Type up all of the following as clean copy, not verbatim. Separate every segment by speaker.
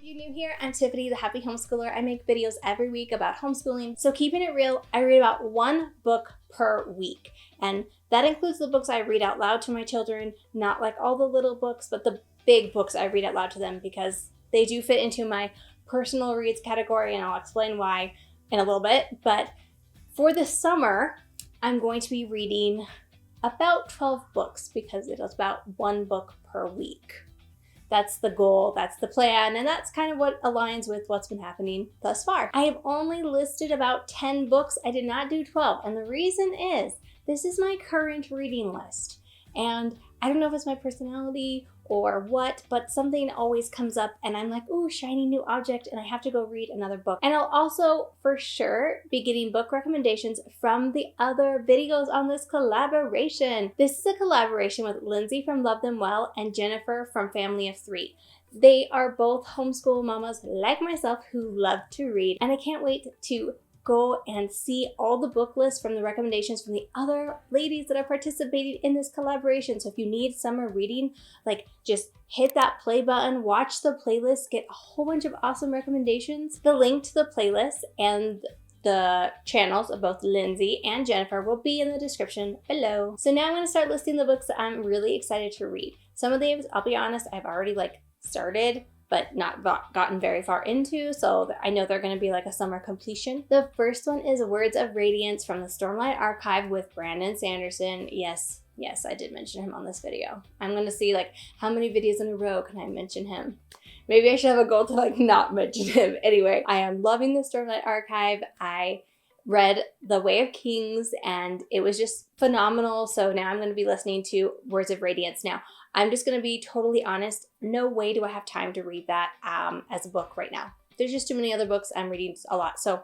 Speaker 1: If you're new here, I'm Tiffany, the Happy Homeschooler. I make videos every week about homeschooling. So keeping it real, I read about one book per week. And that includes the books I read out loud to my children, not like all the little books, but the big books I read out loud to them because they do fit into my personal reads category, and I'll explain why in a little bit. But for this summer, I'm going to be reading about 12 books because it is about one book per week. That's the goal, that's the plan, and that's kind of what aligns with what's been happening thus far. I have only listed about 10 books. I did not do 12, and the reason is this is my current reading list. And I don't know if it's my personality or what, but something always comes up and I'm like, ooh, shiny new object, and I have to go read another book. And I'll also for sure be getting book recommendations from the other videos on this collaboration. This is a collaboration with Lindsay from Love Them Well and Jennifer from Family of Three. They are both homeschool mamas like myself who love to read, and I can't wait to go and see all the book lists from the recommendations from the other ladies that are participating in this collaboration. So if you need summer reading, like just hit that play button, watch the playlist, get a whole bunch of awesome recommendations. The link to the playlist and the channels of both Lindsay and Jennifer will be in the description below. So now I'm going to start listing the books that I'm really excited to read. Some of these, I'll be honest, I've already started, but not gotten very far into, so I know they're going to be like a summer completion. The first one is Words of Radiance from the Stormlight Archive with Brandon Sanderson. Yes, I did mention him on this video. I'm going to see how many videos in a row can I mention him. Maybe I should have a goal to not mention him. Anyway, I am loving the Stormlight Archive. I read The Way of Kings and it was just phenomenal. So now I'm going to be listening to Words of Radiance. Now, I'm just going to be totally honest. No way do I have time to read that as a book right now. There's just too many other books. I'm reading a lot. So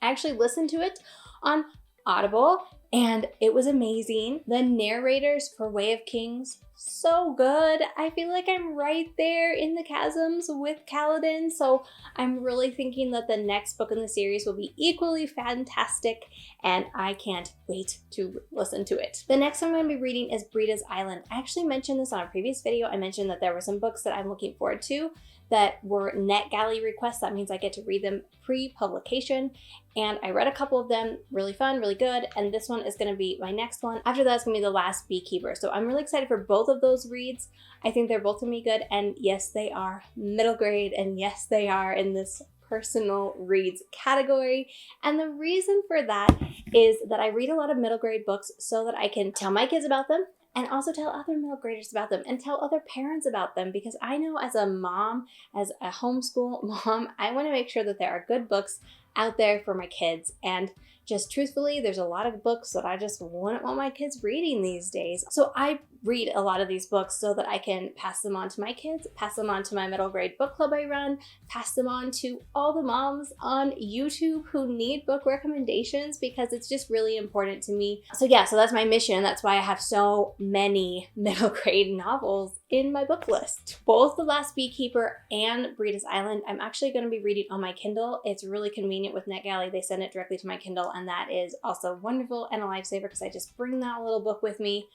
Speaker 1: I actually listened to it on Audible and it was amazing. The narrators for Way of Kings, so good. I feel like I'm right there in the chasms with Kaladin. So I'm really thinking that the next book in the series will be equally fantastic and I can't wait to listen to it. The next one I'm going to be reading is Breda's Island. I actually mentioned this on a previous video. I mentioned that there were some books that I'm looking forward to that were NetGalley requests. That means I get to read them pre-publication. And I read a couple of them, really fun, really good. And this one is gonna be my next one. After that, it's gonna be The Last Beekeeper. So I'm really excited for both of those reads. I think they're both gonna be good. And yes, they are middle grade. And yes, they are in this personal reads category. And the reason for that is that I read a lot of middle grade books so that I can tell my kids about them and also tell other middle graders about them and tell other parents about them, because I know as a mom, as a homeschool mom, I want to make sure that there are good books out there for my kids. And just truthfully, there's a lot of books that I just wouldn't want my kids reading these days. So I read a lot of these books so that I can pass them on to my kids, pass them on to my middle grade book club I run, pass them on to all the moms on YouTube who need book recommendations, because it's just really important to me. So yeah, so that's my mission. That's why I have so many middle grade novels in my book list. Both The Last Beekeeper and Breda's Island, I'm actually going to be reading on my Kindle. It's really convenient with NetGalley. They send it directly to my Kindle, and that is also wonderful and a lifesaver because I just bring that little book with me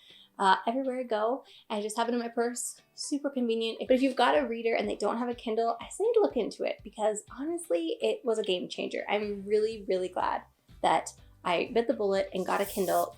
Speaker 1: everywhere I go. I just have it in my purse. Super convenient. But if you've got a reader and they don't have a Kindle, I say to look into it because honestly, it was a game changer. I'm really, really glad that I bit the bullet and got a Kindle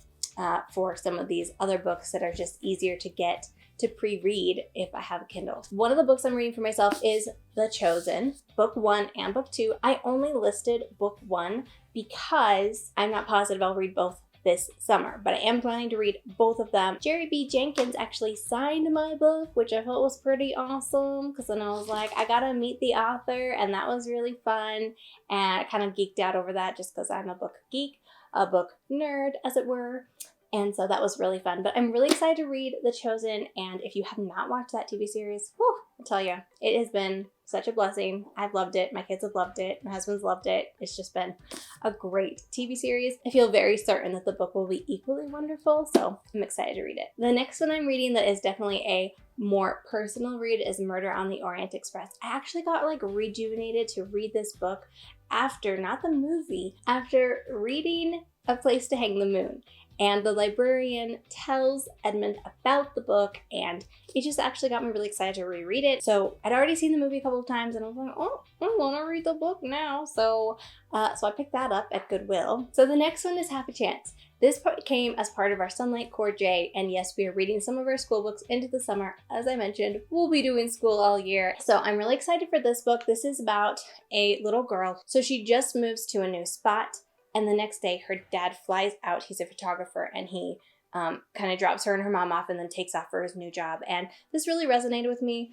Speaker 1: for some of these other books that are just easier to get to pre-read if I have a Kindle. One of the books I'm reading for myself is The Chosen, book 1 and book 2. I only listed book 1 because I'm not positive I'll read both this summer, but I am planning to read both of them. Jerry B. Jenkins actually signed my book, which I thought was pretty awesome, because then I was like, I gotta meet the author, and that was really fun, and I kind of geeked out over that just because I'm a book geek, a book nerd, as it were. And so that was really fun. But I'm really excited to read The Chosen. And if you have not watched that TV series, whew, I'll tell you, it has been such a blessing. I've loved it. My kids have loved it. My husband's loved it. It's just been a great TV series. I feel very certain that the book will be equally wonderful. So I'm excited to read it. The next one I'm reading that is definitely a more personal read is Murder on the Orient Express. I actually got rejuvenated to read this book after, not the movie, after reading A Place to Hang the Moon. And the librarian tells Edmund about the book, and it just actually got me really excited to reread it. So I'd already seen the movie a couple of times, and I was like, oh, I want to read the book now. So I picked that up at Goodwill. So the next one is Half a Chance. This came as part of our Sunlight Core J, and yes, we are reading some of our school books into the summer. As I mentioned, we'll be doing school all year. So I'm really excited for this book. This is about a little girl. So she just moves to a new spot, and the next day her dad flies out. He's a photographer, and he kind of drops her and her mom off and then takes off for his new job. And this really resonated with me.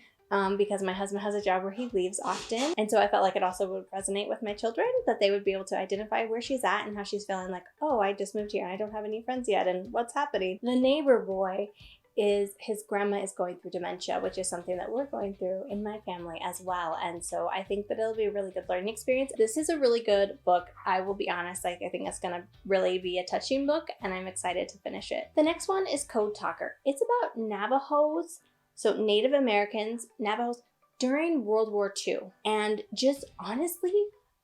Speaker 1: Because my husband has a job where he leaves often. And so I felt like it also would resonate with my children, that they would be able to identify where she's at and how she's feeling, like, oh, I just moved here and I don't have any friends yet, and what's happening. The neighbor boy his grandma is going through dementia, which is something that we're going through in my family as well. And so I think that it'll be a really good learning experience. This is a really good book. I will be honest, I think it's gonna really be a touching book, and I'm excited to finish it. The next one is Code Talker. It's about Navajos. So Native Americans, Navajos, during World War II. And just honestly,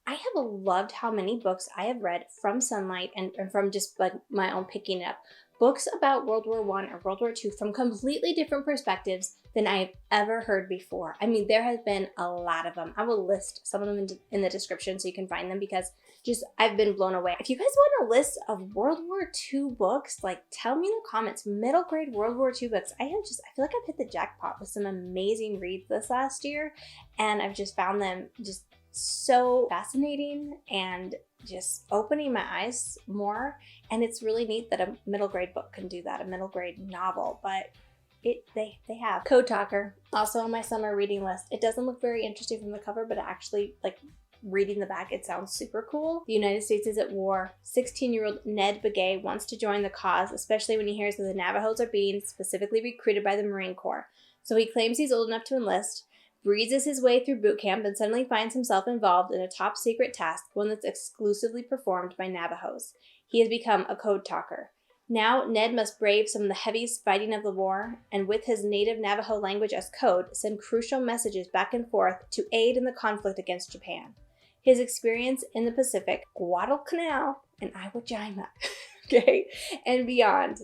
Speaker 1: I have loved how many books I have read from Sunlight and from just like my own picking up. Books about World War I or World War II from completely different perspectives than I've ever heard before. I mean, there has been a lot of them. I will list some of them in the description so you can find them, because just I've been blown away. If you guys want a list of World War II books, like, tell me in the comments. Middle grade World War II books. I feel like I've hit the jackpot with some amazing reads this last year, and I've just found them just so fascinating and just opening my eyes more. And it's really neat that a middle grade book can do that, a middle grade novel, but they have. Code Talker, also on my summer reading list. It doesn't look very interesting from the cover, but it actually, like, reading the back, it sounds super cool. The United States is at war. 16-year-old Ned Begay wants to join the cause, especially when he hears that the Navajos are being specifically recruited by the Marine Corps. So he claims he's old enough to enlist, breezes his way through boot camp, and suddenly finds himself involved in a top secret task, one that's exclusively performed by Navajos. He has become a code talker. Now, Ned must brave some of the heaviest fighting of the war, and with his native Navajo language as code, send crucial messages back and forth to aid in the conflict against Japan. His experience in the Pacific, Guadalcanal, and Iwo Jima, okay, and beyond,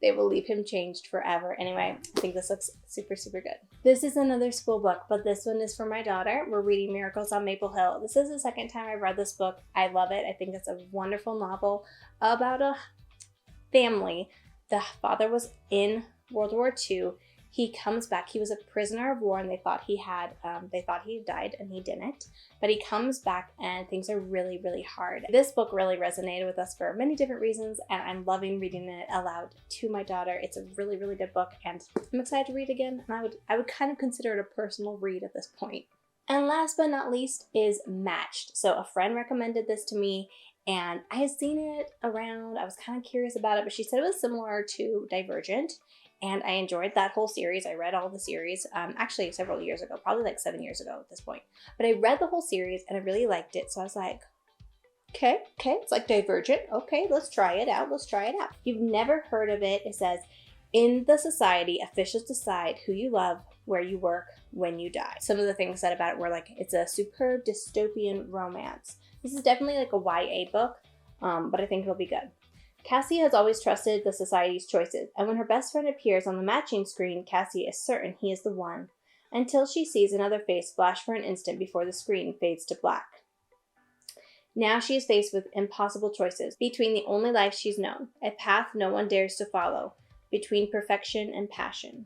Speaker 1: they will leave him changed forever. Anyway, I think this looks super, super good. This is another school book, but this one is for my daughter. We're reading Miracles on Maple Hill. This is the second time I've read this book. I love it. I think it's a wonderful novel about a family. The father was in World War II. He comes back. He was a prisoner of war, and they thought he had died, and he didn't. But he comes back, and things are really, really hard. This book really resonated with us for many different reasons, and I'm loving reading it aloud to my daughter. It's a really, really good book, and I'm excited to read again. And I would kind of consider it a personal read at this point. And last but not least is Matched. So a friend recommended this to me, and I had seen it around. I was kind of curious about it, but she said it was similar to Divergent. And I enjoyed that whole series. I read all the series, actually several years ago, probably like 7 years ago at this point. But I read the whole series and I really liked it. So I was like, okay, it's like Divergent. Okay, let's try it out. If you've never heard of it, it says, in the society, officials decide who you love, where you work, when you die. Some of the things said about it were like, it's a superb dystopian romance. This is definitely like a YA book, but I think it'll be good. Cassie has always trusted the society's choices, and when her best friend appears on the matching screen, Cassie is certain he is the one, until she sees another face flash for an instant before the screen fades to black. Now she is faced with impossible choices, between the only life she's known, a path no one dares to follow, between perfection and passion.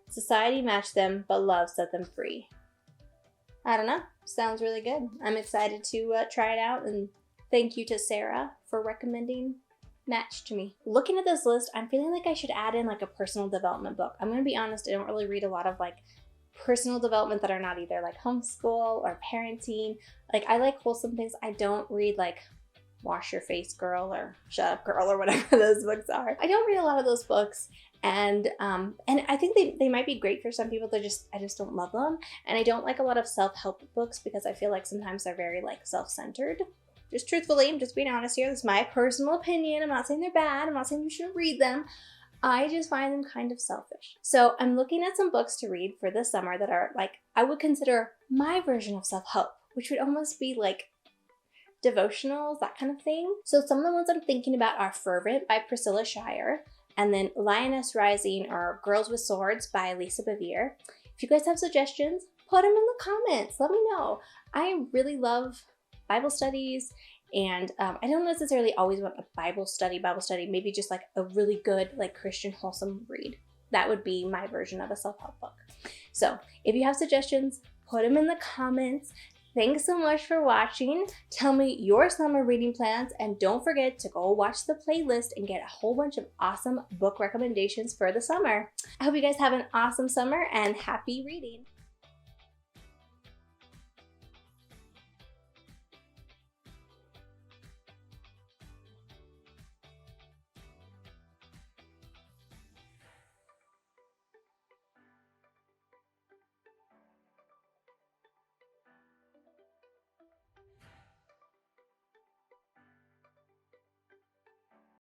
Speaker 1: Society matched them, but love set them free. I don't know, sounds really good. I'm excited to try it out, and thank you to Sarah for recommending Matched to me. Looking at this list, I'm feeling like I should add in like a personal development book. I'm going to be honest, I don't really read a lot of like personal development that are not either like homeschool or parenting. Like, I like wholesome things. I don't read like Wash Your Face Girl or Shut Up Girl or whatever those books are. I don't read a lot of those books, and I think they might be great for some people. I just don't love them. And I don't like a lot of self-help books because I feel like sometimes they're very like self-centered. Just truthfully, I'm just being honest here. This is my personal opinion. I'm not saying they're bad. I'm not saying you shouldn't read them. I just find them kind of selfish. So I'm looking at some books to read for this summer that are like, I would consider my version of self-help, which would almost be like devotionals, that kind of thing. So some of the ones I'm thinking about are Fervent by Priscilla Shirer, and then Lioness Rising or Girls with Swords by Lisa Bevere. If you guys have suggestions, put them in the comments. Let me know. I really love Bible studies, and I don't necessarily always want a Bible study, maybe just like a really good like Christian wholesome read. That would be my version of a self-help book. So if you have suggestions, put them in the comments. Thanks so much for watching. Tell me your summer reading plans, and don't forget to go watch the playlist and get a whole bunch of awesome book recommendations for the summer. I hope you guys have an awesome summer and happy reading.